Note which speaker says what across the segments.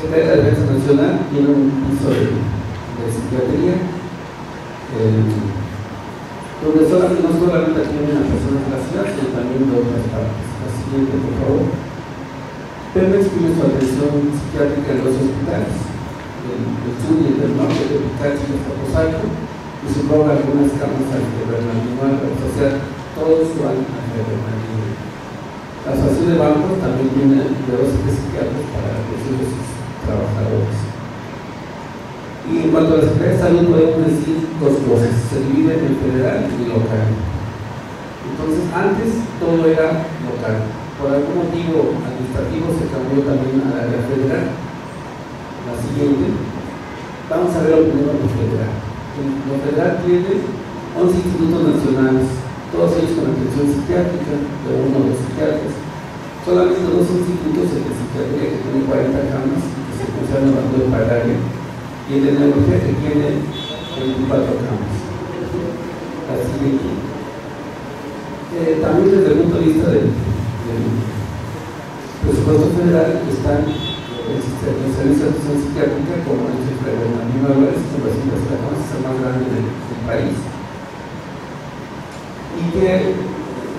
Speaker 1: Secretaría de Defensa Nacional tiene un piso de psiquiatría, donde no solamente atienden a personas de la ciudad, sino también de otras partes. La siguiente, por favor. Pemex tiene su atención psiquiátrica en los hospitales, del sur y del norte de Picacho y Azcapotzalco, y supongo algunas camas al de Bernardino Álvarez, o sea, todos van al de Bernardino. La asociación de bancos también tiene de 12 psiquiatras para recibir a sus trabajadores. Y en cuanto a la Secretaría de Salud, podemos decir dos cosas: se divide en federal y local. Entonces, antes todo era local. Por algún motivo administrativo se cambió también a la área federal. La siguiente, vamos a ver lo primero lo federal. Lo federal tiene 11 institutos nacionales, todos ellos con atención psiquiátrica, de uno o dos psiquiatras. Solamente dos institutos, el de psiquiatría, que tiene 40 camas, que se considera una de pagaria, y el de neurología, que tiene 24 camas. La siguiente. También desde el punto de vista del presupuesto federal están los servicios de atención psiquiátrica, como el de Bernardino Álvarez, que es el más grande del país, y que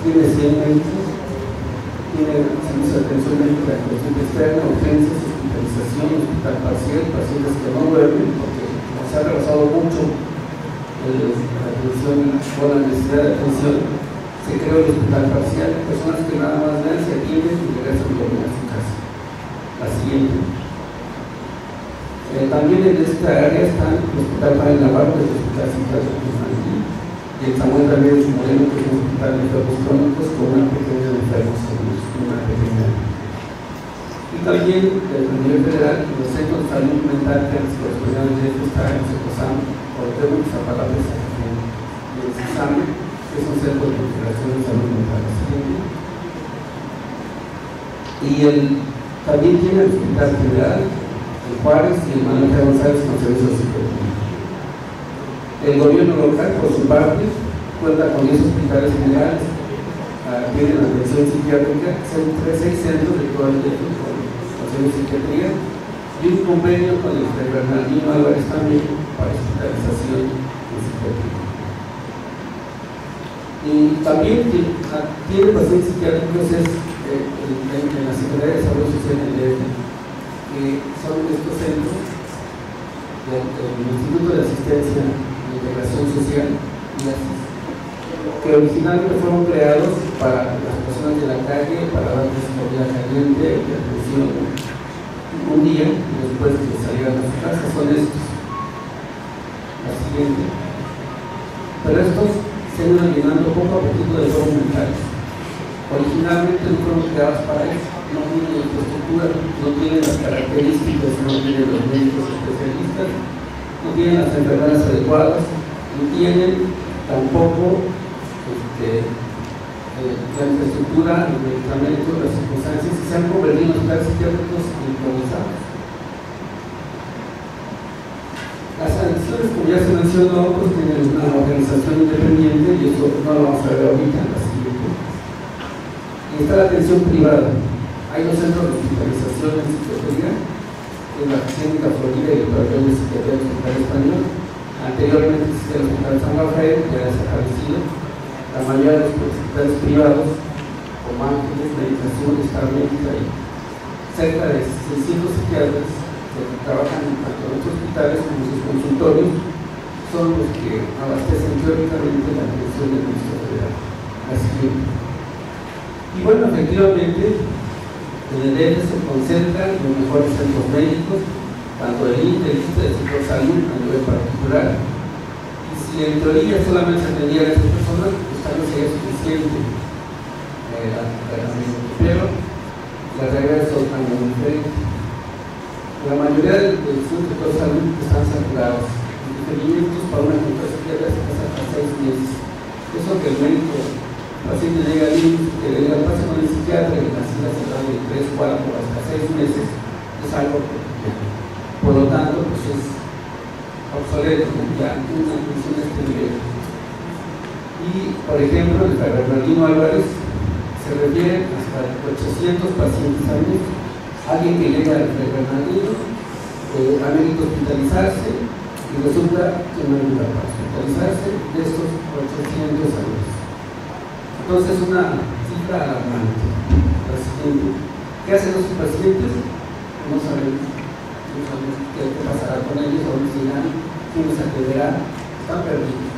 Speaker 1: tiene 100 médicos, tiene servicios de atención médica, atención externa, urgencias, hospitalización, hospital parcial, pacientes que no duermen, porque como se ha rebasado mucho la atención o la necesidad de atención, se creó el hospital parcial, personas que nada más ven, se atienden y regresan a dormir a su casa. La siguiente. También en esta área están el hospital para el Navarro, el hospital psiquiátrico infantil, y el Samuel Ramírez Moreno, que es un hospital de enfermos crónicos con una pequeña de enfermos agudos, una pequeña. Y también a nivel federal, los centros de salud mental que antes correspondían al DF está en Secosam, por Tebo, Zapalapa y el CISAME, que es un centro de integración de salud mental. Y también tiene el Hospital Federal, el Juárez y el Manuel G. González con servicios psiquiátricos. El gobierno local, por su parte, cuenta con 10 hospitales generales, tienen atención psiquiátrica, 6 centros de todo el DF con servicios de psiquiatría y un convenio con el de Bernardino Álvarez también para hospitalización en psiquiatría. Y también tiene pacientes psiquiátricos en la Secretaría de Salud Social del DF, que son estos centros del Instituto de Asistencia e Integración Social, que originalmente fueron creados para las personas de la calle, para darles comida caliente y atención un día y después que salieran a su casa. Son estos. La siguiente. Pero estos se han ido llenando poco a poquito de juegos mentales. Originalmente no fueron creados para eso, no tienen infraestructura, no tienen las características, no tienen los médicos especialistas, no tienen las enfermeras adecuadas, no tienen tampoco la infraestructura, los medicamentos, las circunstancias, y se han convertido en hospitales psiquiátricos improvisados. Las adicciones, como ya se mencionó, pues tienen una organización independiente, y eso no lo vamos a ver ahorita en la siguiente. Y está la atención privada. Hay dos centros de hospitalización en psiquiatría, en la Clínica Florida y el Pabellón de Psiquiatría del Hospital Español. Anteriormente existía el Hospital San Rafael, que ya desaparecido. La mayoría de los hospitales privados, como Ángeles, Meditación, Star Médica, y cerca de 600 psiquiatras que trabajan tanto en los hospitales como en sus consultorios, son los que abastecen teóricamente la atención del Ministerio Federal. Así. Y bueno, efectivamente, en el DF se concentran los mejores centros médicos, tanto del INSS, del sector salud a nivel particular. Y si en teoría solamente se atendían a estas personas, pues tal vez sería suficiente. Pero la realidad es totalmente diferente. La mayoría del sector salud están saturados. Los requerimientos para una consulta psiquiátrica se pasan hasta 6 meses. Eso que el médico, el paciente llega al IMSS, que le diga pase con el psiquiatra y la cita se da de 3, 4 hasta 6 meses, es algo que, por lo tanto, pues es obsoleto, ya una atención de este nivel. Y, por ejemplo, el Bernardino Álvarez se refiere hasta 800 pacientes al mes. alguien que llega al Bernardino, amerita hospitalizarse y resulta que no ayuda para hospitalizarse de estos 800 años. Entonces, una cifra alarmante. La siguiente: ¿qué hacen los pacientes? No sabemos qué pasará con ellos, o dónde irán, quién les atenderá, están perdidos.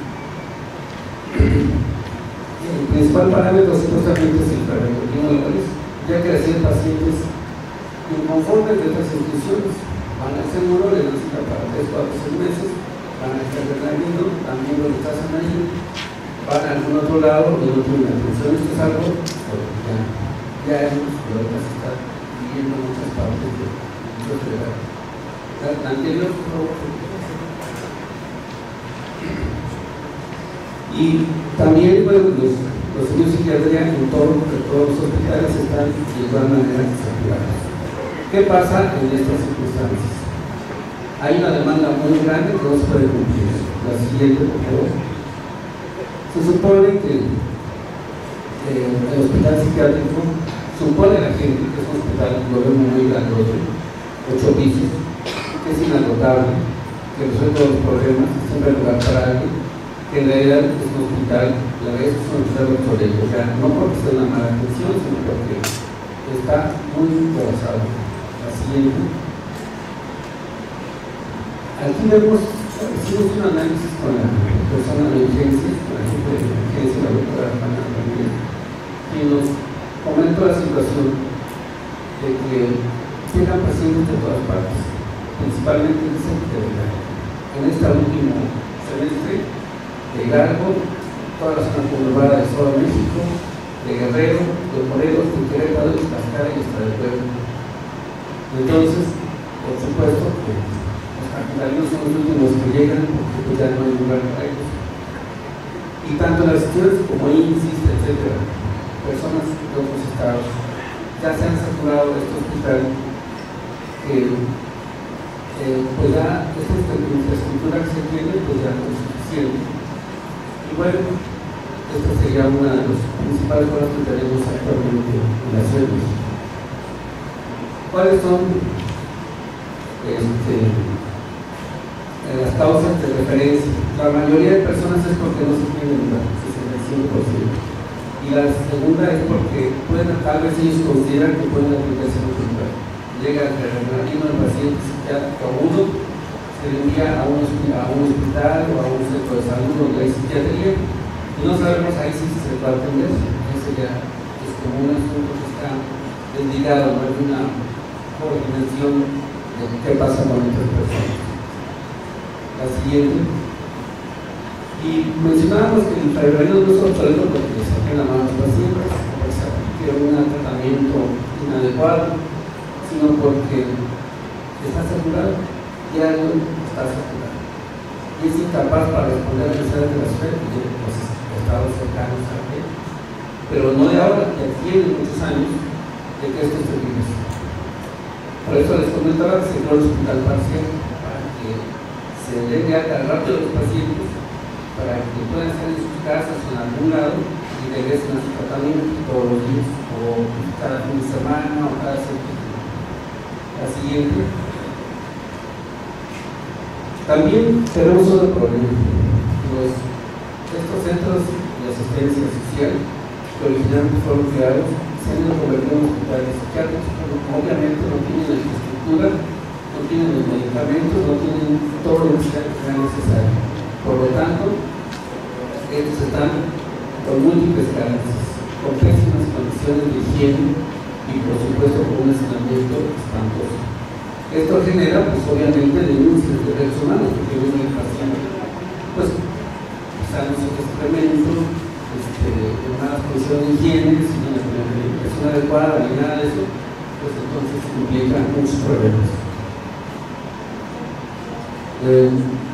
Speaker 1: El principal parámetro supuestamente es el preventivo, ya que reciben pacientes inconformes de otras instituciones. Van al seguro, les necesitan para 3, 4, 6 meses, van a estar Bernardino, también lo rechazan ahí, van a algún otro lado y no tienen atención. Esto es algo que ya hemos estado viviendo en muchas partes de la sociedad. La anterior, por favor. Y también, bueno, los servicios de psiquiatría en todos los hospitales están de igual manera saturados. ¿Qué pasa en estas circunstancias? Hay una demanda muy grande que no se puede cumplir. La siguiente, por favor. Se supone que el hospital psiquiátrico, supone la gente que es un hospital, lo vemos muy grandote, 8 pisos, que es inagotable, que resuelve todos los problemas, siempre hay lugar para alguien, que en realidad es un hospital, la verdad es un hospital obsoleto, o sea, no porque sea una mala atención, sino porque está muy colapsado. La siguiente. Aquí hicimos un análisis con la persona de urgencias, con la gente de urgencia, la doctora Ana Ramírez, y nos comentó la situación de que llegan pacientes de todas partes, principalmente de Centroamérica. En este último semestre, de Hidalgo, toda la zona conurbada del Estado de México, de Guerrero, de Morelos, de Querétaro, de Tlaxcala y hasta de Puebla. Entonces, por supuesto que los capitalinos son los últimos que llegan porque ya no hay lugar para ellos. Y tanto las instituciones como INSIS, etcétera, personas de otros estados, ya se han saturado de este hospital que pues ya esta infraestructura que se tiene pues ya no es suficiente. Y bueno, esta sería una de las principales cosas que tenemos actualmente en la ciudad de México. ¿Cuáles son las causas de referencia? La mayoría de personas es porque no se tiene lugar, 65%. Y la segunda es porque tal vez ellos consideran que pueden atenderse en otro lugar. Llega el Bernardino, el paciente psiquiátrico a uno, se le envía a un hospital o a un centro de salud donde hay psiquiatría y no sabemos ahí si se va a atender. Eso ya es como un asunto que está desligado, no hay una coordinación de qué pasa con otras personas. La siguiente. Y mencionábamos que el Bernardino no es obsoleto porque se sacan la mano a los pacientes, porque se aplique un tratamiento inadecuado, sino porque está saturado, ya no está saturado. Y es incapaz para responder a las necesidades de la ciudad y de los estados cercanos a él. Pero no de ahora, ya tiene muchos años de que esto se vive. Por eso les comentaba que se creó el hospital parcial, para que se den de alta rápido a los pacientes, para que puedan estar en sus casas o en algún lado y regresen a su tratamiento todos los días, o cada fin de semana, o cada semana. La siguiente. También tenemos otro problema. Estos centros de asistencia social que originalmente fueron creados se han ido convertido en hospitales psiquiátricos, pero obviamente no tienen la infraestructura, no tienen los medicamentos, no tienen todo lo que sea necesario. Por lo tanto, estos están con múltiples carencias, con pésimas condiciones de higiene y por supuesto con un hacinamiento espantoso. Esto genera pues obviamente denuncias de derechos humanos, porque viene el paciente pues usando sus excrementos, en malas condiciones de higiene, sin una alimentación adecuada ni nada de eso, pues entonces implica muchos problemas.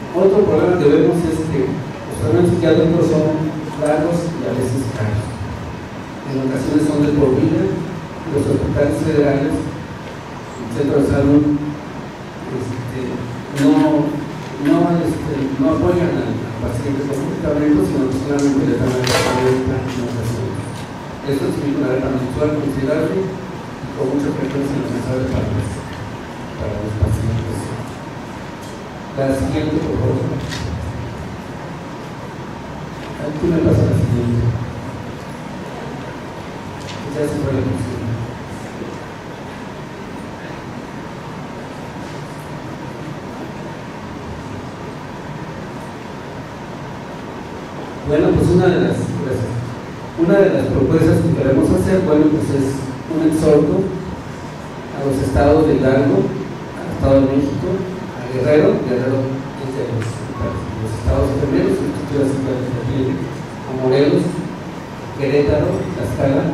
Speaker 1: Otro problema que vemos es que los tratamientos psiquiátricos son largos y a veces caros. En ocasiones son de por vida. Los hospitales federales, el centro de salud, no apoyan al paciente con medicamentos, sino que solamente le dan el tratamiento en ocasiones. Esto significa una alerta mensual considerable y con mucha frecuencia necesaria para los pacientes. La siguiente, por favor. Aquí me pasa la siguiente. Ya se fue la próxima. Bueno, pues una de las propuestas que queremos hacer, bueno, pues es un exhorto a los estados de Hidalgo, al Estado de México, a Guerrero es de los estados primeros, estructuras psiquiátricas, a Morelos, Querétaro, Tlaxcala,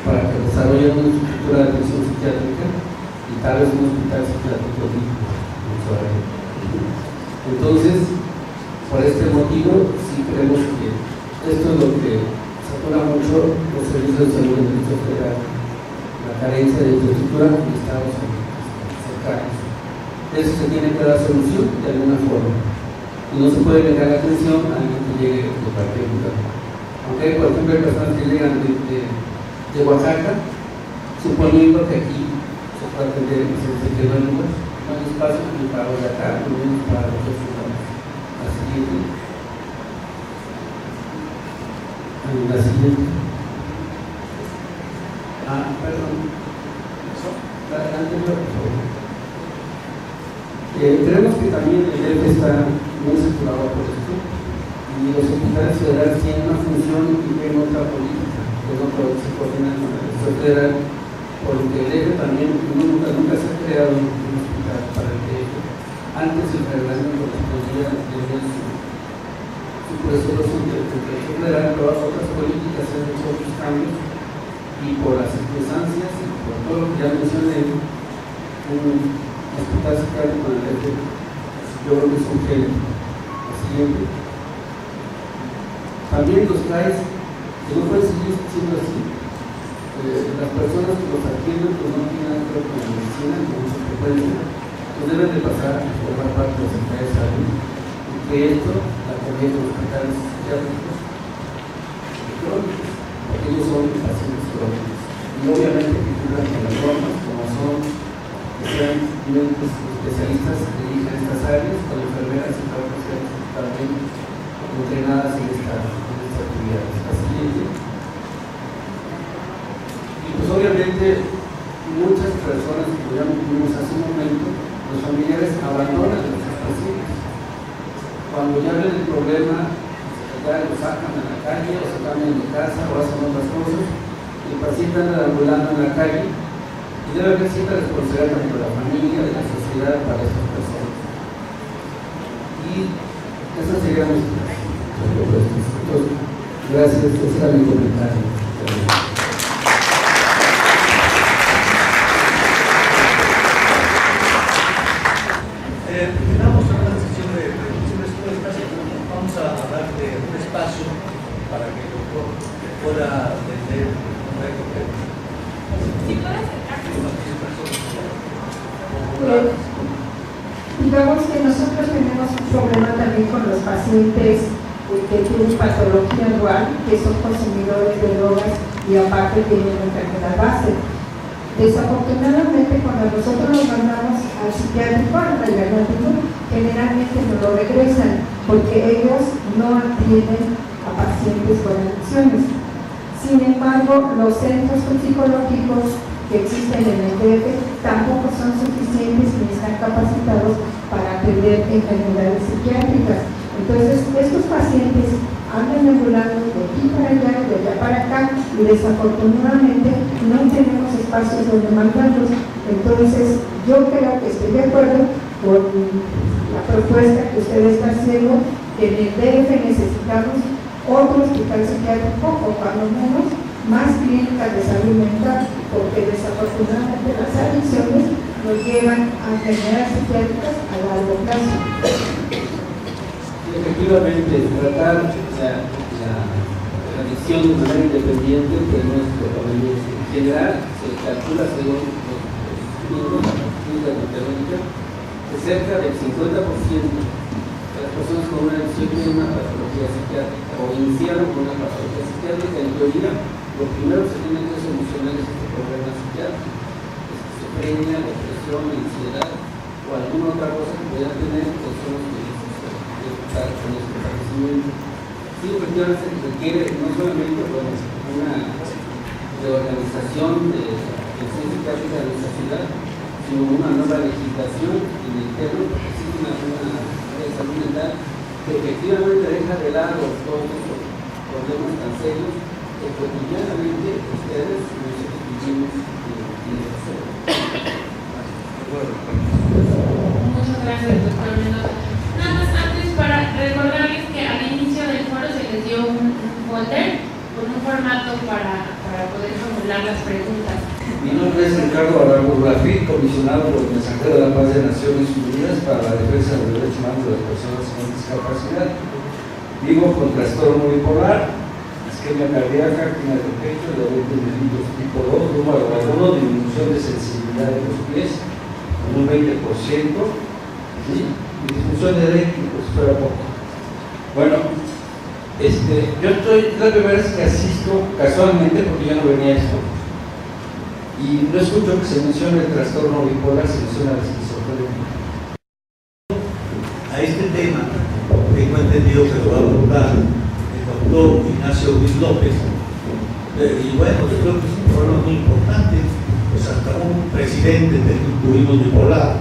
Speaker 1: para que desarrollen una estructura de atención psiquiátrica y tal vez un hospital psiquiátrico en su área. Entonces, por este motivo, sí creemos que esto es lo que satura mucho los servicios de salud en el Distrito Federal, la carencia de infraestructura en estados cercanos. Eso se tiene que dar solución de alguna forma. Y no se puede negar la atención a alguien que llegue de cualquier lugar. Aunque, por ejemplo, hay personas que llegan de Oaxaca, suponiendo que aquí se puede atender y se quedó en lugar, no hay espacio ni para los de acá, ni para los de lugares. La siguiente. Perdón. La anterior, por favor. Creemos que también el DF está muy saturado por esto y los hospitales federales tienen una función y tienen otra política, que no se coordina con el Estado federal, porque el DF también nunca se ha creado un hospital para el DF. Antes el federalismo correspondía desde su presupuesto del Estado federal, pero otras políticas han hecho otros cambios y por las circunstancias y por todo lo que ya mencioné, un hospital psiquiátrico en el DF, yo creo que es un genio. La siguiente. También los CAIS, que no pueden seguir siendo así. Las personas que los atienden pues no tienen nada que ver con la medicina, con mucha frecuencia, pues deben de pasar a formar parte de los hospitales de salud. Y que esto, la comunidad de los hospitales psiquiátricos, crónicos, porque ellos son pacientes crónicos. Y obviamente que cumplan con las normas, como son que sean médicos especialistas que dirijan estas áreas, con enfermeras y farmacéuticas también entrenadas en esta actividad. La siguiente. Y pues obviamente muchas personas, como ya vimos hace un momento, los familiares abandonan a sus pacientes. Cuando ya ven el problema, ya lo sacan a la calle o se cambian de casa o hacen otras cosas, el paciente anda ambulando en la calle y debe haber cierta responsabilidad tanto de la familia, de la sociedad para estas personas. Y esa sería nuestra propuesta. Gracias, ese era mi comentario.
Speaker 2: Terminamos una sesión de preguntas y respuestas. Vamos a hablar de un espacio para que el doctor pueda atender un reto que
Speaker 3: digamos que nosotros tenemos un problema también con los pacientes que tienen patología dual, que son consumidores de drogas y aparte tienen una enfermedad base. Desafortunadamente, cuando nosotros los mandamos al psiquiátrico, al alternativo, generalmente nos lo regresan porque ellos no atienden a pacientes con adicciones. Sin embargo, los centros psicológicos que existen en el DF tampoco son suficientes ni están capacitados para atender enfermedades psiquiátricas. Entonces, estos pacientes andan ambulando de aquí para allá, de allá para acá, y desafortunadamente no tenemos espacios donde mandarlos. Entonces, yo creo que estoy de acuerdo con la propuesta que usted está haciendo, que en el DF necesitamos otro hospital psiquiátrico o cuando menos más clínicas de salud mental, porque desafortunadamente las adicciones nos llevan a enfermedades psiquiátricas a largo plazo.
Speaker 1: Efectivamente, tratar la adicción de manera independiente de nuestro organismo. En general, se calcula según los estudios de la clínica norteamericana que cerca del 50% de las personas con una adicción tienen una patología psiquiátrica o iniciaron con una patología psiquiátrica, en teoría lo primero que se tiene que solucionar es este problema psiquiátrico, esquizofrenia, depresión, ansiedad o alguna otra cosa que pueda tener, que son los que estar con este padecimiento. Sí, efectivamente se requiere no solamente una reorganización de la atención psiquiátrica de nuestra ciudad, sino una nueva legislación en el tema, porque existe una área de salud mental que efectivamente deja de lado todos estos problemas tan serios que cotidianamente ustedes nosotros vivimos en esta zona.
Speaker 4: Muchas gracias, doctor Mendoza. Nada más antes para recordarles que al inicio del foro se les dio un folder con un formato para poder formular las preguntas.
Speaker 5: Mi nombre es Ricardo Arango Rafí, comisionado por el Mensajero de la Paz de Naciones Unidas para la defensa de los derechos humanos de las personas con discapacidad. Vivo con trastorno bipolar, isquemia cardíaca, actina del pecho, diabetes mellitus tipo 2, número 1, disminución de sensibilidad de los pies en un 20%, ¿sí? Y disfunción eréctil, pues fuera poco. Bueno, yo estoy la primera vez que asisto casualmente, porque yo no venía a esto, y no escucho que se mencione el trastorno bipolar, se menciona la esquizofrenia.
Speaker 2: A este tema tengo entendido que lo va a abordar el doctor Ignacio Luis López, y bueno, yo creo que es un problema muy importante, pues hasta un presidente tuvimos bipolar.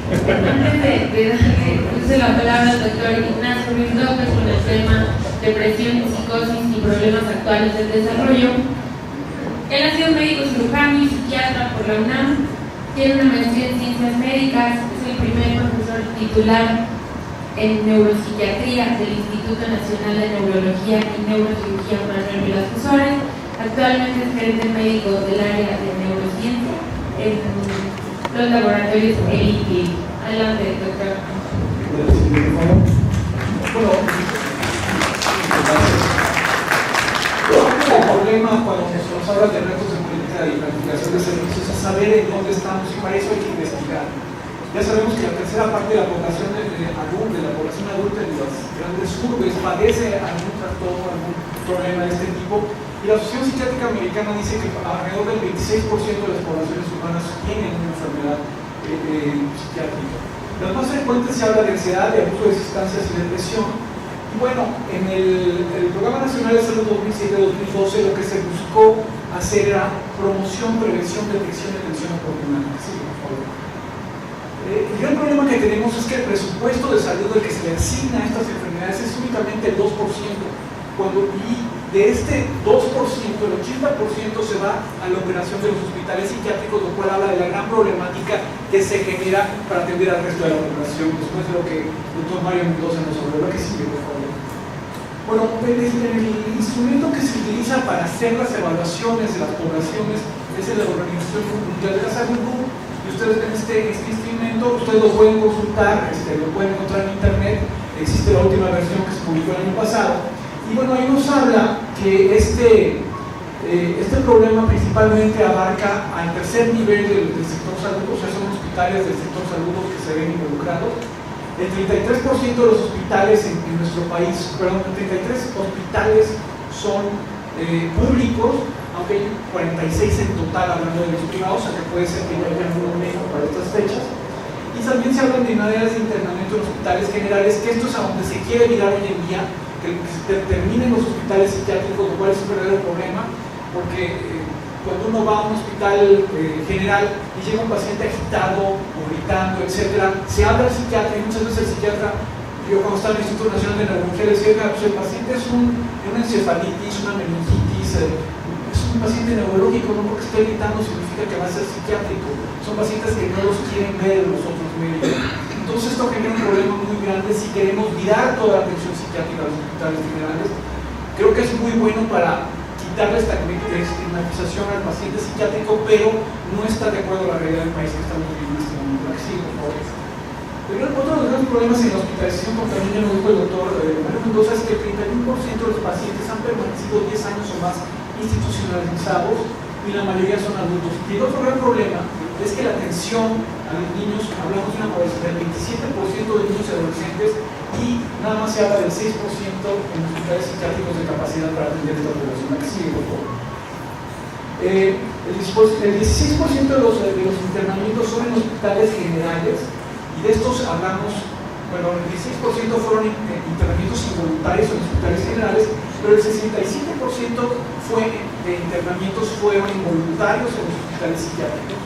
Speaker 4: Antes de darle la palabra al doctor Ignacio Luis López con el tema depresión, psicosis y problemas actuales del desarrollo, él ha sido médico cirujano y psiquiatra por la UNAM, tiene una maestría en ciencias médicas, es el primer profesor titular en neuropsiquiatría del Instituto Nacional de Neurología y Neurocirugía Manuel Velasco Suárez. Actualmente es gerente médico del área de neurociencia en los laboratorios ELIPI. Adelante, doctor.
Speaker 6: El problema cuando nos habla de retos de política y planificación de servicios es saber en dónde estamos, y para eso hay que investigar. Ya sabemos que la tercera parte de la población adulta en las grandes urbes padece algún trastorno, algún problema de este tipo, y la Asociación Psiquiátrica Americana dice que alrededor del 26% de las poblaciones humanas tienen una enfermedad psiquiátrica. Las más frecuentes se habla de ansiedad, de abuso de sustancias y depresión. Y bueno, en el Programa Nacional de Salud 2007-2012 lo que se buscó hacer era promoción, prevención, detección y atención oportuna. Sí, por favor. El gran problema que tenemos es que el presupuesto de salud del que se le asigna a estas enfermedades es únicamente el 2%, y de este 2%, el 80% se va a la operación de los hospitales psiquiátricos, lo cual habla de la gran problemática que se genera para atender al resto de la población, después de lo que el doctor Mario Mendoza nos habló. Lo que sigue, por favor. Bueno, el instrumento que se utiliza para hacer las evaluaciones de las poblaciones es el de la Organización Mundial de la Salud. Y ustedes ven este instrumento, ustedes lo pueden consultar, lo pueden encontrar en internet, existe la última versión que se publicó el año pasado. Y bueno, ahí nos habla que este problema principalmente abarca al tercer nivel del sector salud, o sea, son hospitales del sector salud que se ven involucrados. El 33% de los hospitales en nuestro país, perdón, 33 hospitales son públicos, aunque hay 46 en total hablando de los privados, o sea que puede ser que haya uno menos para estas fechas. Y también se hablan de unidades de internamiento en hospitales generales, que esto es a donde se quiere mirar hoy en día, que se terminen los hospitales psiquiátricos, lo cual es un verdadero problema, porque cuando uno va a un hospital general y llega un paciente agitado o gritando, etc., se habla al psiquiatra y muchas veces el psiquiatra, yo cuando estaba en el Instituto Nacional de Neurología decía, pues el paciente es una encefalitis, una meningitis, es un paciente neurológico, no porque esté gritando significa que va a ser psiquiátrico, son pacientes que no los quieren ver los otros médicos. Entonces esto genera un problema muy grande si queremos virar toda la atención psiquiátrica a los hospitales generales. Creo que es muy bueno para quitarle esta estigmatización al paciente psiquiátrico, pero no está de acuerdo a la realidad del país que estamos viviendo en este momento. Sí, por favor. Pero otro de los grandes problemas en la hospitalización, como también ya lo dijo el doctor Mario Mendoza, es que el 31% de los pacientes han permanecido 10 años o más institucionalizados y la mayoría son adultos. Y el otro gran problema es que la atención a los niños, hablamos de una población del 27% de niños y adolescentes, y nada más se habla del 6% en hospitales psiquiátricos de capacidad para atender esta población. Aquí sigue, por favor. El 16% de los internamientos son en hospitales generales, y de estos hablamos, bueno, el 16% fueron internamientos involuntarios en hospitales generales, pero el 67% de internamientos fueron involuntarios en los hospitales psiquiátricos.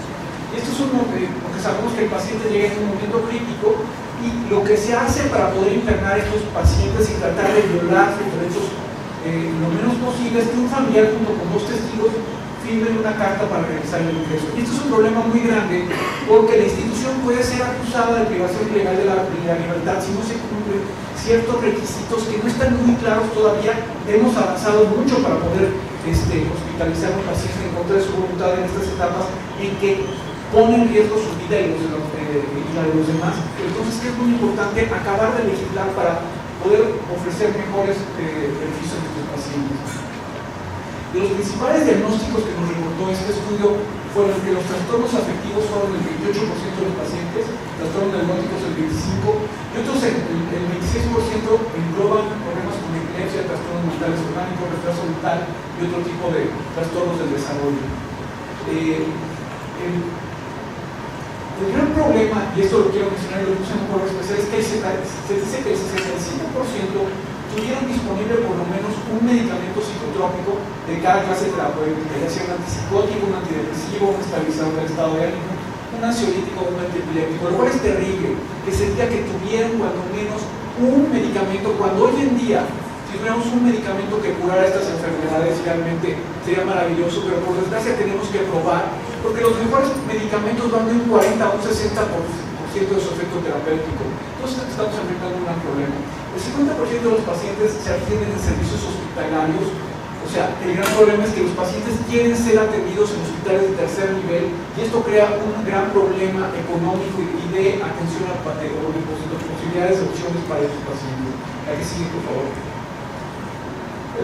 Speaker 6: Y esto es porque sabemos que el paciente llega en un momento crítico, y lo que se hace para poder internar a estos pacientes y tratar de violar sus derechos lo menos posible es que un familiar junto con 2 testigos firmen una carta para realizar el ingreso. Y esto es un problema muy grande porque la institución puede ser acusada de privación ilegal de la libertad si no se cumplen ciertos requisitos que no están muy claros todavía. Hemos avanzado mucho para poder hospitalizar a un paciente en contra de su voluntad en estas etapas en que pone en riesgo su vida y la de los demás. Entonces es muy importante acabar de legislar para poder ofrecer mejores beneficios a estos pacientes. De los principales diagnósticos que nos reportó este estudio fueron que los trastornos afectivos fueron el 28% de los pacientes, trastornos neurológicos el 25%, y otros el 26% engloban problemas como epilepsia, trastornos mentales orgánicos, retraso mental y otro tipo de trastornos del desarrollo. El gran problema, y esto lo quiero mencionar y lo puse en un color especial, es que se dice que el 65% tuvieron disponible por lo menos un medicamento psicotrópico de cada clase terapéutica, ya sea un antipsicótico, un antidepresivo, un estabilizador del estado de ánimo, un ansiolítico o un antiepiléptico, lo cual es terrible, que sentía que tuvieran cuando menos un medicamento, cuando hoy en día, si tuviéramos un medicamento que curara estas enfermedades, realmente sería maravilloso, pero por desgracia tenemos que probar, porque los mejores medicamentos van de un 40 a un 60% de su efecto terapéutico. Entonces estamos enfrentando un gran problema. El 50% de los pacientes se atienden en servicios hospitalarios. O sea, el gran problema es que los pacientes quieren ser atendidos en hospitales de tercer nivel, y esto crea un gran problema económico y de atención a posibilidades de opciones para estos pacientes. Aquí sigue, por favor.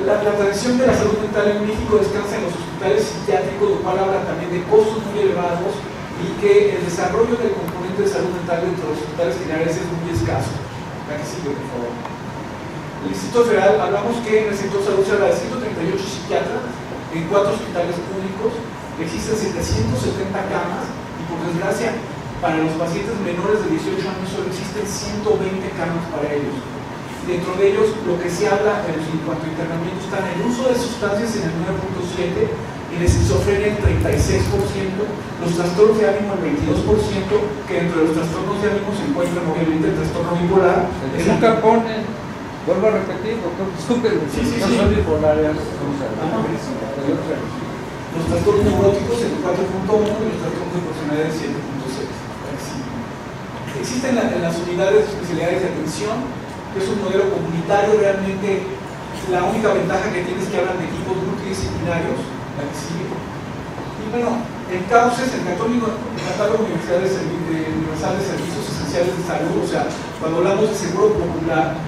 Speaker 6: La atención de la salud mental en México descansa en los hospitales psiquiátricos, lo cual habla también de costos muy elevados y que el desarrollo del componente de salud mental dentro de los hospitales generales es muy escaso. Aquí sigue, por favor. El Instituto Federal, hablamos que en el sector salud se habla de 138 psiquiatras en 4 hospitales públicos, existen 770 camas y por desgracia para los pacientes menores de 18 años solo existen 120 camas para ellos. Dentro de ellos, lo que se habla en cuanto a internamiento está en el uso de sustancias en el 9.7%, en la esquizofrenia el 36%, los trastornos de ánimo el 22%, que dentro de los trastornos de ánimo se encuentra obviamente el trastorno bipolar.
Speaker 5: Nunca ponen, vuelvo a repetir, doctor, disculpe, no son bipolares,
Speaker 6: los trastornos neuróticos el 4.1% y los trastornos de personalidad el 7.6%. Existen en las unidades de especialidades de atención, que es un modelo comunitario. Realmente la única ventaja que tiene es que hablan de equipos multidisciplinarios. Y bueno, en CAUSES, el Catálogo Universal de Servicios Esenciales de Salud, o sea, cuando hablamos de seguro popular,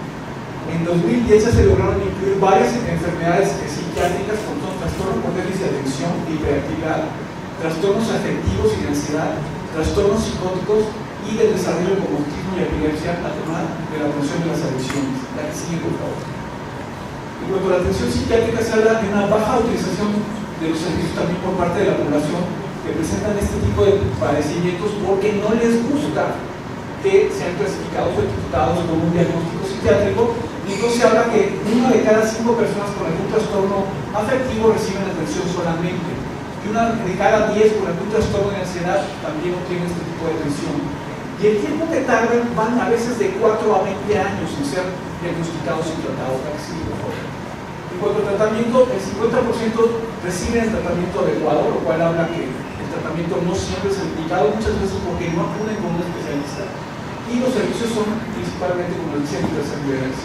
Speaker 6: en 2010 ya se lograron incluir varias enfermedades psiquiátricas como son trastornos por déficit de atención e hiperactividad, trastornos afectivos y de ansiedad, trastornos psicóticos y del desarrollo como autismo y epilepsia, además de la atención de las adicciones. La que sigue, por favor. En cuanto a la atención psiquiátrica, se habla de una baja utilización de los servicios también por parte de la población que presentan este tipo de padecimientos porque no les gusta que sean clasificados o etiquetados con un diagnóstico psiquiátrico. Y entonces se habla que 1 de cada 5 personas con algún trastorno afectivo reciben atención solamente, y 1 de cada 10 con algún trastorno de ansiedad también obtiene este tipo de atención. Y el tiempo que tardan van a veces de 4 a 20 años en ser diagnosticados y tratados. En cuanto al tratamiento, el 50% reciben el tratamiento adecuado, lo cual habla que el tratamiento no siempre es el indicado, muchas veces porque no acuden con un especialista. Y los servicios son principalmente, como les decía, en tercer nivel. En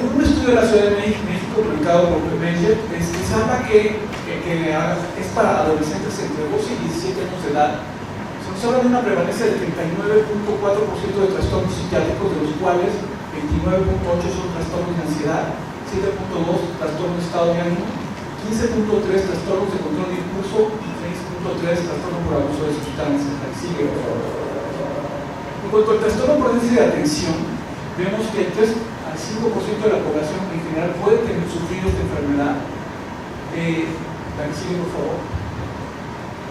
Speaker 6: un estudio de la Ciudad de México publicado por Menger, se habla que es para adolescentes entre 12 y 17 años de edad. Se habla de una prevalencia del 39.4% de trastornos psiquiátricos, de los cuales 29.8 son trastornos de ansiedad, 7.2 trastornos de estado de ánimo, 15.3 trastornos de control de impulso y punto 3, trastorno por abuso de sustancias. Sigue, por favor. En cuanto al trastorno por déficit de atención, vemos que el 3 al 5% de la población en general puede sufrir esta enfermedad. Sigue, por favor.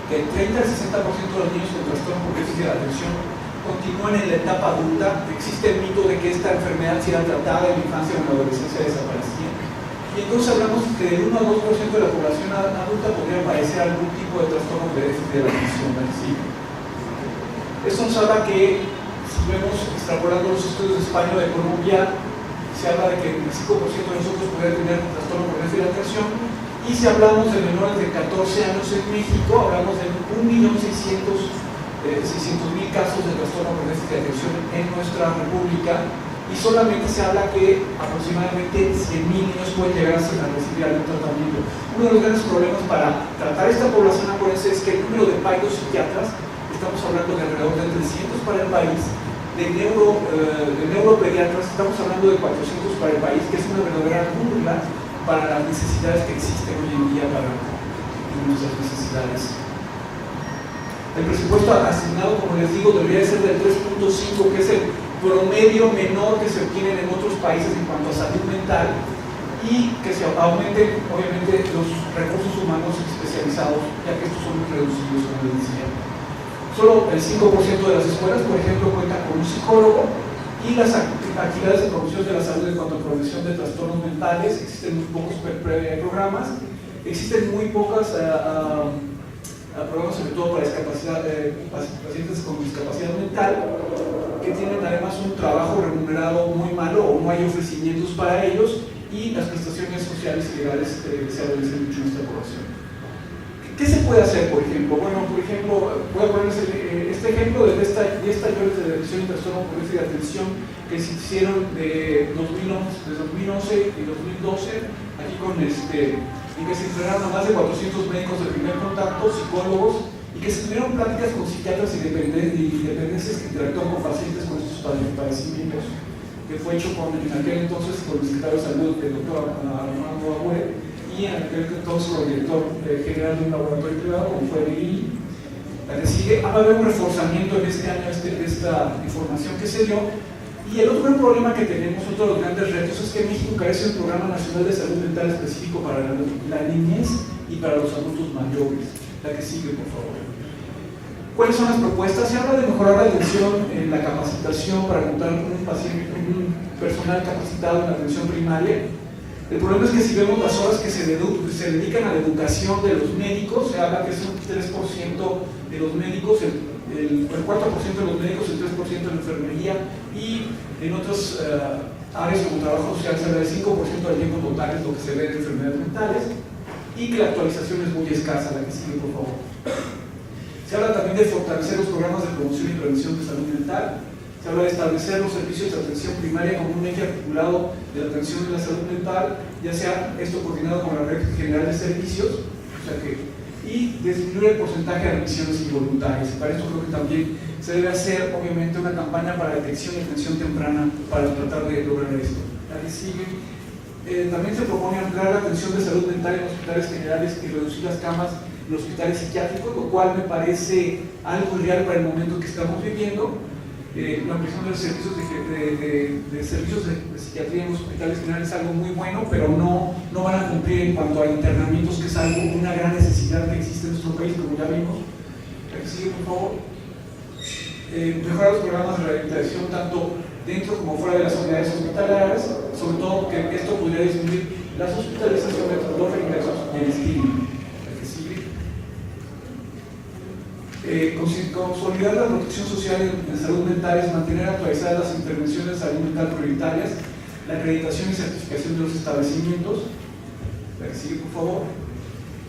Speaker 6: Que el 30 al 60% de los niños con trastorno por déficit de atención continúan en la etapa adulta. Existe el mito de que esta enfermedad, si era tratada en la infancia o en la adolescencia, desaparecía. Y entonces hablamos que del 1 a 2% de la población adulta podría padecer algún tipo de trastorno de déficit de atención. Esto nos habla que, si vemos extrapolando los estudios de España o de Colombia, se habla de que el 5% de nosotros podría tener trastorno por déficit de atención. Y si hablamos de menores de 14 años en México, hablamos de 1.600.000 casos de trastorno por déficit de atención en nuestra república, y solamente se habla que aproximadamente 100.000 niños pueden llegar a recibir algún tratamiento. Uno de los grandes problemas para tratar esta población acuérdense es que el número de psiquiatras, estamos hablando de alrededor de 300 para el país, de neuropediatras, estamos hablando de 400 para el país, que es una verdadera burla para las necesidades que existen hoy en día para nuestras necesidades. El presupuesto asignado, como les digo, debería ser del 3.5, que es el promedio menor que se obtienen en otros países en cuanto a salud mental, y que se aumenten, obviamente, los recursos humanos especializados, ya que estos son muy reducidos, como les decía. Solo el 5% de las escuelas, por ejemplo, cuentan con un psicólogo, y las actividades de promoción de la salud en cuanto a prevención de trastornos mentales, existen muy pocos programas, existen muy pocos programas, sobre todo para pacientes con discapacidad mental, que tienen además un trabajo remunerado muy malo o no hay ofrecimientos para ellos, y las prestaciones sociales y legales se adolecen mucho en esta población. ¿Qué se puede hacer, por ejemplo? Bueno, por ejemplo, voy a ponerles este ejemplo de 10 talleres de detección y trastorno por déficit de atención que se hicieron de 2011 y 2012, aquí en que se entrenaron a más de 400 médicos de primer contacto, psicólogos, y que se tuvieron pláticas con psiquiatras y dependencias que interactúan con pacientes con estos padecimientos, que fue hecho en aquel entonces con el secretario de Salud, el doctor Armando Agüe, y en aquel entonces con el director general de un laboratorio privado, como fue Lili. La que sigue, va a haber un reforzamiento en este año de esta información que se dio. Y el otro gran problema que tenemos, otro de los grandes retos, es que México carece de un programa nacional de salud mental específico para la niñez y para los adultos mayores. La que sigue, por favor. ¿Cuáles son las propuestas? Se habla de mejorar la atención en la capacitación para contar con un personal capacitado en la atención primaria. El problema es que si vemos las horas que se dedican a la educación de los médicos, se habla que es un 3% de los médicos, el 4% de los médicos, el 3% de la enfermería, y en otras áreas como trabajo social se habla del 5% del tiempo total es lo que se ve de enfermedades mentales, y que la actualización es muy escasa. La que sigue, por favor. Se habla también de fortalecer los programas de promoción y prevención de salud mental. Se habla de establecer los servicios de atención primaria como un eje articulado de la atención de la salud mental, ya sea esto coordinado con la Red General de Servicios, y disminuir el porcentaje de admisiones involuntarias. Para esto creo que también se debe hacer, obviamente, una campaña para detección y atención temprana para tratar de lograr esto. La que sigue. También se propone ampliar la atención de salud mental en hospitales generales y reducir las camas en hospitales psiquiátricos, lo cual me parece algo irreal para el momento que estamos viviendo. La ampliación de los servicios de psiquiatría en los hospitales generales es algo muy bueno, pero no van a cumplir en cuanto a internamientos, que es una gran necesidad que existe en nuestro país, como ya vimos. La que sigue, por favor. Mejorar los programas de rehabilitación tanto dentro como fuera de las unidades hospitalarias, sobre todo porque esto podría disminuir las hospitalizaciones, los reingresos y el estigma. La que sigue. Consolidar la protección social en salud mental es mantener actualizadas las intervenciones de salud mental prioritarias, la acreditación y certificación de los establecimientos. La que sigue, por favor.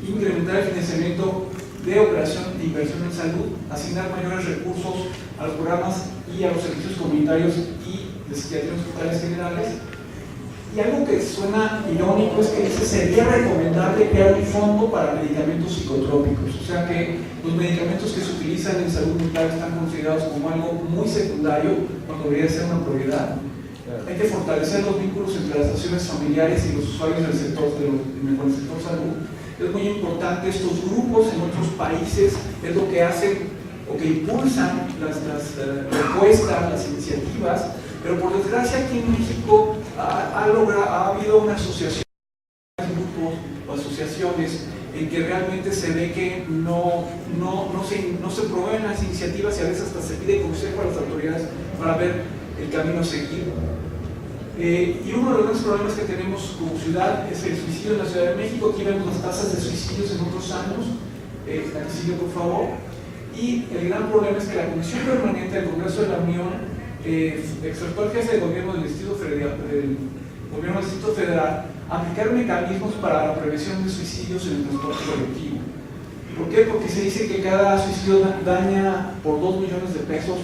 Speaker 6: Incrementar el financiamiento de operación e inversión en salud, asignar mayores recursos a los programas y a los servicios comunitarios y de psiquiatría en hospitales generales. Y algo que suena irónico es que dice: sería recomendable crear un fondo para medicamentos psicotrópicos, o sea que los medicamentos que se utilizan en salud mental están considerados como algo muy secundario cuando debería ser una prioridad. Hay que fortalecer los vínculos entre las relaciones familiares y los usuarios del sector, con el sector salud, Es muy importante, estos grupos en otros países es lo que hacen o que impulsan las propuestas, las iniciativas, pero por desgracia aquí en México ha habido una asociación, grupos o asociaciones en que realmente se ve que no se promueven las iniciativas y a veces hasta se pide consejo a las autoridades para ver el camino a seguir. Y uno de los grandes problemas que tenemos como ciudad es el suicidio en la Ciudad de México. Aquí vemos las tasas de suicidios en otros años. La que sigue, por favor. Y el gran problema es que la Comisión Permanente del Congreso de la Unión exhortó al jefe de gobierno del Distrito Federal a aplicar mecanismos para la prevención de suicidios en el transporte colectivo. ¿Por qué? Porque se dice que cada suicidio daña por 2 millones de pesos,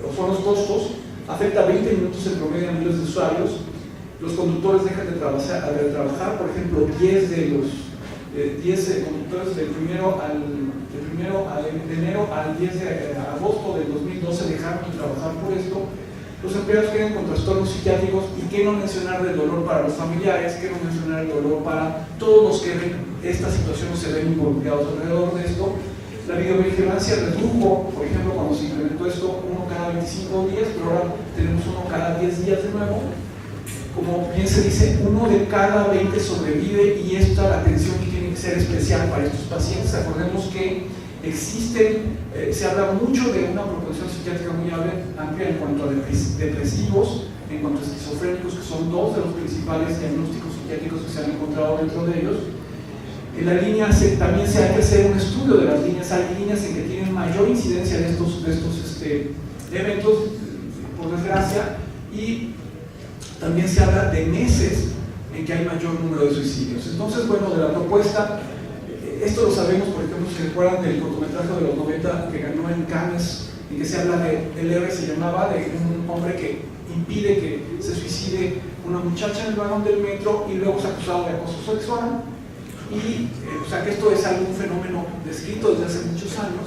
Speaker 6: o son los costos, afecta 20 minutos en promedio a miles de usuarios. Los conductores dejan de trabajar, por ejemplo, 10 conductores de enero al 10 de agosto del 2012 dejaron de trabajar por esto. Los empleados quedan con trastornos psiquiátricos, y qué no mencionar del dolor para los familiares, qué no mencionar el dolor para todos los que ven esta situación o se ven involucrados alrededor de esto. La videovigilancia redujo, por ejemplo, cuando se implementó esto, 1 cada 25 días, pero ahora tenemos 1 cada 10 días de nuevo. Como bien se dice, 1 de cada 20 sobrevive, y esta atención tiene que ser especial para estos pacientes. Acordemos que se habla mucho de una proporción psiquiátrica muy amplia en cuanto a depresivos, en cuanto a esquizofrénicos, que son 2 de los principales diagnósticos psiquiátricos que se han encontrado dentro de ellos. En la línea también se hay que hacer un estudio de las líneas. Hay líneas en que tienen mayor incidencia de estos eventos, por desgracia, y también se habla de meses en que hay mayor número de suicidios. Entonces, bueno, de la propuesta, esto lo sabemos, por ejemplo, si recuerdan del cortometraje de los 90 que ganó en Cannes, en que se habla de, el héroe se llamaba, de un hombre que impide que se suicide una muchacha en el vagón del metro y luego es acusado de acoso sexual. Y, o sea, que esto es algún fenómeno descrito desde hace muchos años.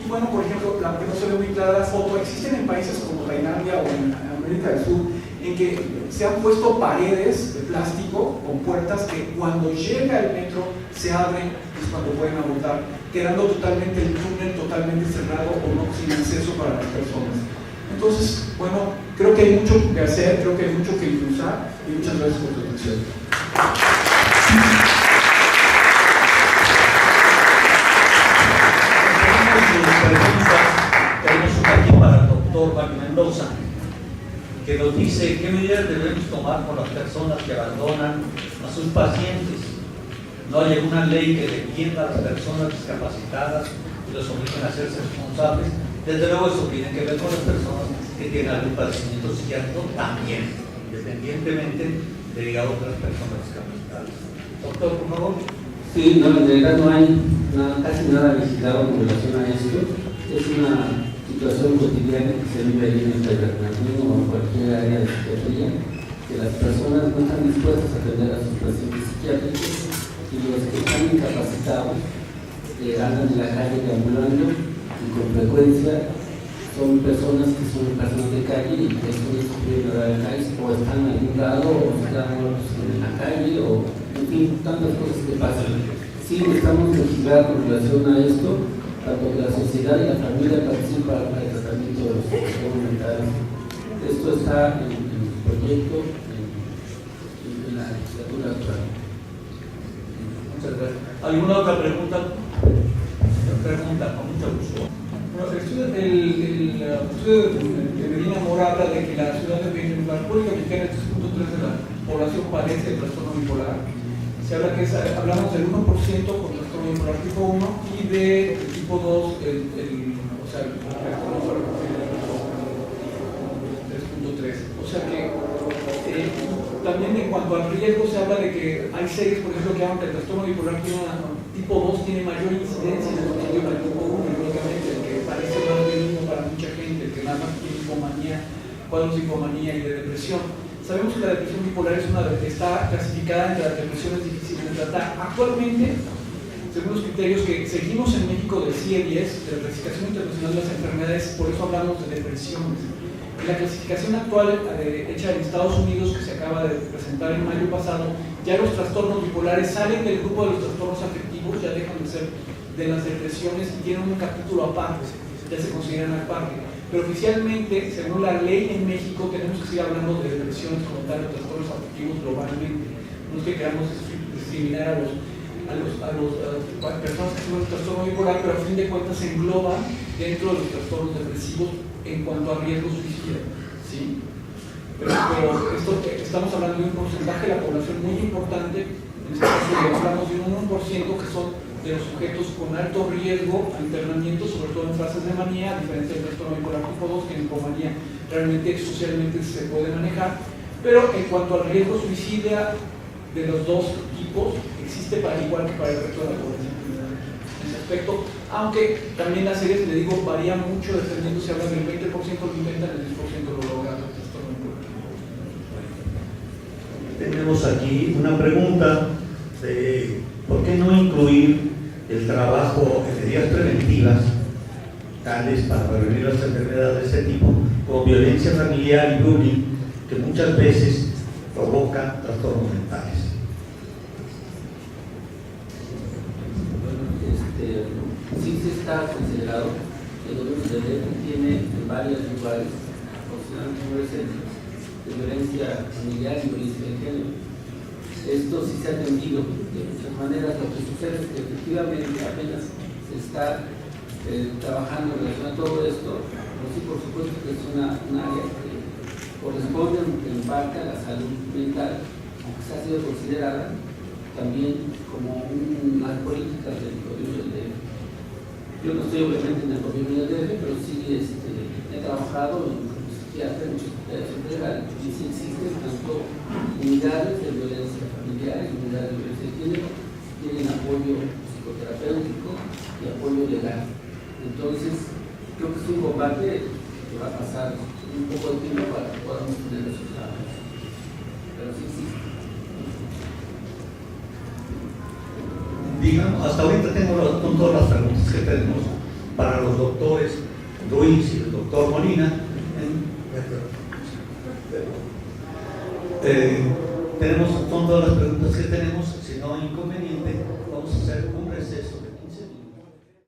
Speaker 6: Y bueno, por ejemplo, la que no se ve muy clara la foto, existen en países como Tailandia o en América del Sur, en que se han puesto paredes de plástico con puertas que cuando llega el metro se abren, es cuando pueden abortar, quedando totalmente el túnel totalmente cerrado o no sin acceso para las personas. Entonces, bueno, creo que hay mucho que hacer, creo que hay mucho que impulsar, y muchas gracias por su atención.
Speaker 2: Tenemos una aquí para el doctor Mario Mendoza, que nos dice qué medidas debemos tomar con las personas que abandonan a sus pacientes. No hay alguna ley que defienda a las personas discapacitadas y los obliguen a hacerse responsables. Desde luego eso tiene que ver con las personas que tienen algún padecimiento psiquiátrico también, independientemente de otras personas discapacitadas. Doctor, por favor.
Speaker 1: Sí, no, en realidad no hay casi nada legislado con relación a esto. Es una situación cotidiana que se vive ahí en el Bernardino o en cualquier área de psiquiatría, que las personas no están dispuestas a atender a sus pacientes psiquiátricos, y los que están incapacitados andan en la calle deambulando, y con frecuencia son personas que son personas de calle y que están sufriendo la calle, o están en algún lado, o están en la calle, o en fin, tantas cosas que pasan. Sí, necesitamos legislar con relación a esto, tanto que la sociedad y la familia participan para el tratamiento de los trastornos mentales. Esto está en el proyecto, en la legislatura actual.
Speaker 2: Muchas gracias. ¿Alguna otra pregunta? Pregunta, con mucho gusto.
Speaker 6: Bueno, el estudio de Medina Mora habla de que la República Mexicana, el 3.3% de la población padece de trastorno bipolar. Se habla que hablamos del 1% con trastorno bipolar tipo 1 y de tipo 2, o sea, el 3.3. O sea que también en cuanto al riesgo se habla de que hay series, por ejemplo, que hablan que el trastorno bipolar tipo 2 tiene mayor incidencia en el suicidio que el tipo 1, y lógicamente el que parece más benigno para mucha gente, el que más tiene hipomanía, cuadros de hipomanía y de depresión. Sabemos que la depresión bipolar está clasificada entre las depresiones difíciles de tratar. Actualmente, según los criterios que seguimos en México del CIE-10, de la Clasificación Internacional de las Enfermedades, por eso hablamos de depresiones. la clasificación actual hecha en Estados Unidos, que se acaba de presentar en mayo pasado, ya los trastornos bipolares salen del grupo de los trastornos afectivos, ya dejan de ser de las depresiones y tienen un capítulo aparte, ya se consideran aparte. Pero oficialmente, según la ley en México, tenemos que seguir hablando de depresiones como tal, de trastornos afectivos globalmente. No es que queramos discriminar a personas que tienen un trastorno bipolar, pero a fin de cuentas se engloba dentro de los trastornos depresivos en cuanto a riesgo suicida, ¿sí? Pero esto, estamos hablando de un porcentaje de la población muy importante, en este caso hablamos de un 1% que son de los sujetos con alto riesgo a internamiento, sobre todo en fases de manía, a diferencia del trastorno bipolar tipo 2, que en hipomanía realmente socialmente se puede manejar, pero en cuanto al riesgo suicida de los dos tipos, existe para igual que para el resto de la población en ese aspecto, aunque también las series, le digo, varían mucho dependiendo si hablan del 20% lo inventan, el 10% lo logran.
Speaker 2: Tenemos aquí una pregunta de ¿por qué no incluir el trabajo en medidas preventivas, tales para prevenir las enfermedades de este tipo, como violencia familiar y bullying, que muchas veces provocan trastornos mentales?
Speaker 1: Sí se está considerado, el gobierno de DF tiene en varios lugares, aproximadamente 9 centros de violencia familiar y violencia de género. Esto sí se ha atendido de muchas maneras. Lo que sucede es que efectivamente apenas se está trabajando en relación a todo esto, pero sí, por supuesto que es un área que corresponde en parte a la salud mental, aunque se ha sido considerada también como una política del gobierno del DF. Yo no estoy obviamente en el gobierno del DF, pero sí he trabajado en psiquiatría, en muchos hospitales federales, y sí existen tanto unidades de violencia familiar y unidades de violencia de género, tienen apoyo psicoterapéutico y apoyo legal. Entonces, creo que es un combate que va a pasar un poco de tiempo para que podamos tener resultados. Pero sí existe.
Speaker 2: Digamos, hasta ahorita tengo con todas las preguntas que tenemos para los doctores Ruiz y el doctor Molina. Tenemos con todas las preguntas que tenemos. Si no hay inconveniente, vamos a hacer un receso.